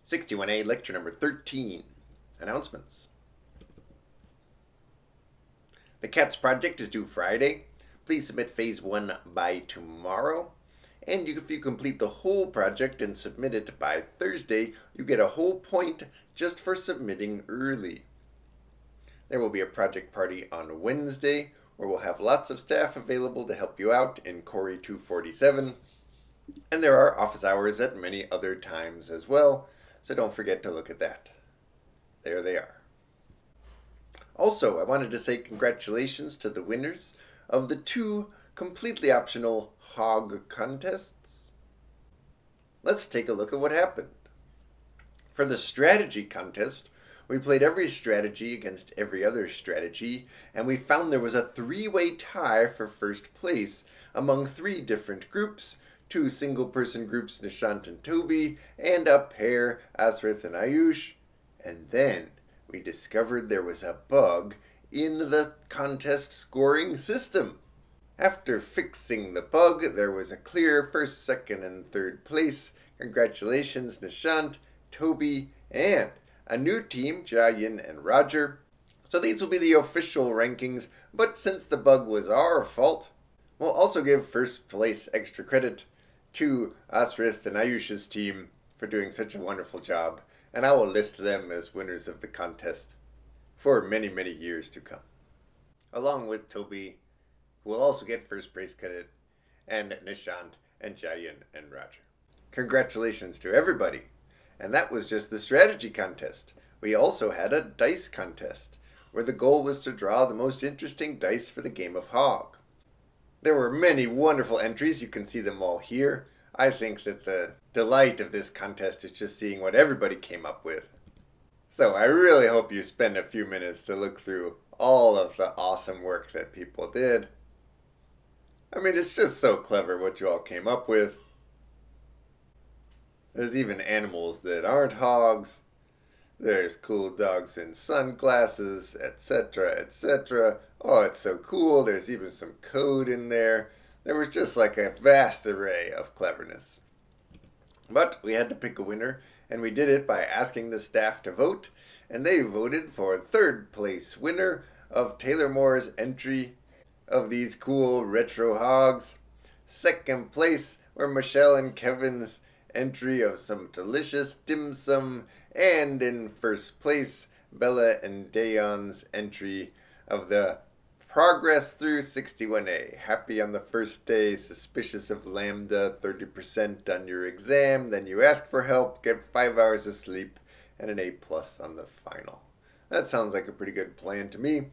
61A, lecture number 13, announcements. The CATS project is due Friday. Please submit phase 1 by tomorrow. And if you complete the whole project and submit it by Thursday, you get a whole point just for submitting early. There will be a project party on Wednesday where we'll have lots of staff available to help you out in Corey 247. And there are office hours at many other times as well, so don't forget to look at that. There they are. Also, I wanted to say congratulations to the winners of the 2 completely optional hog contests. Let's take a look at what happened. For the strategy contest, we played every strategy against every other strategy, and we found there was a 3-way tie for first place among 3 different groups, 2 single-person groups, Nishant and Toby, and a pair, Asrith and Ayush. And then we discovered there was a bug in the contest scoring system. After fixing the bug, there was a clear first, second, and third place. Congratulations, Nishant, Toby, and a new team, Jayin and Roger. So these will be the official rankings, but since the bug was our fault, we'll also give first place extra credit to Asrith and Ayush's team for doing such a wonderful job, and I will list them as winners of the contest for many, many years to come. Along with Toby, who will also get first place credit, and Nishant and Jayan and Roger. Congratulations to everybody! And that was just the strategy contest. We also had a dice contest, where the goal was to draw the most interesting dice for the game of Hog. There were many wonderful entries. You can see them all here. I think that the delight of this contest is just seeing what everybody came up with. So I really hope you spend a few minutes to look through all of the awesome work that people did. I mean, it's just so clever what you all came up with. There's even animals that aren't hogs. There's cool dogs in sunglasses, etc., etc. Oh, it's so cool. There's even some code in there. There was just like a vast array of cleverness. But we had to pick a winner, and we did it by asking the staff to vote, and they voted for third place winner of Taylor Moore's entry of these cool retro hogs. Second place were Michelle and Kevin's entry of some delicious dim sum, and in first place, Bella and Dayon's entry of the progress through 61A. Happy on the first day, suspicious of Lambda, 30% on your exam, then you ask for help, get 5 hours of sleep, and an A+ on the final. That sounds like a pretty good plan to me.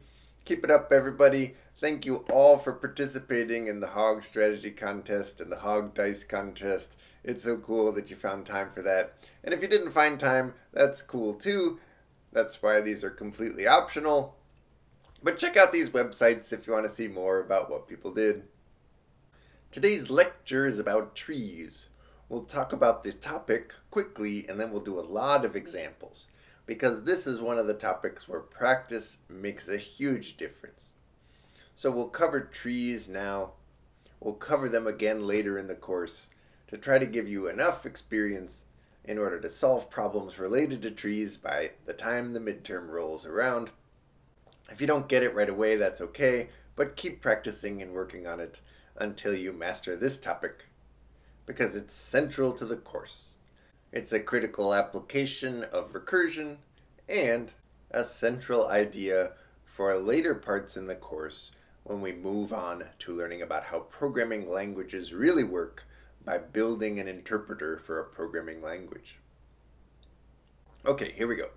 Keep it up, everybody. Thank you all for participating in the Hog Strategy Contest and the Hog Dice Contest. It's so cool that you found time for that. And if you didn't find time, that's cool too. That's why these are completely optional. But check out these websites if you want to see more about what people did. Today's lecture is about trees. We'll talk about the topic quickly, and then we'll do a lot of examples, because this is one of the topics where practice makes a huge difference. So we'll cover trees now. We'll cover them again later in the course to try to give you enough experience in order to solve problems related to trees by the time the midterm rolls around. If you don't get it right away, that's okay, but keep practicing and working on it until you master this topic, because it's central to the course. It's a critical application of recursion and a central idea for later parts in the course when we move on to learning about how programming languages really work by building an interpreter for a programming language. Okay, here we go.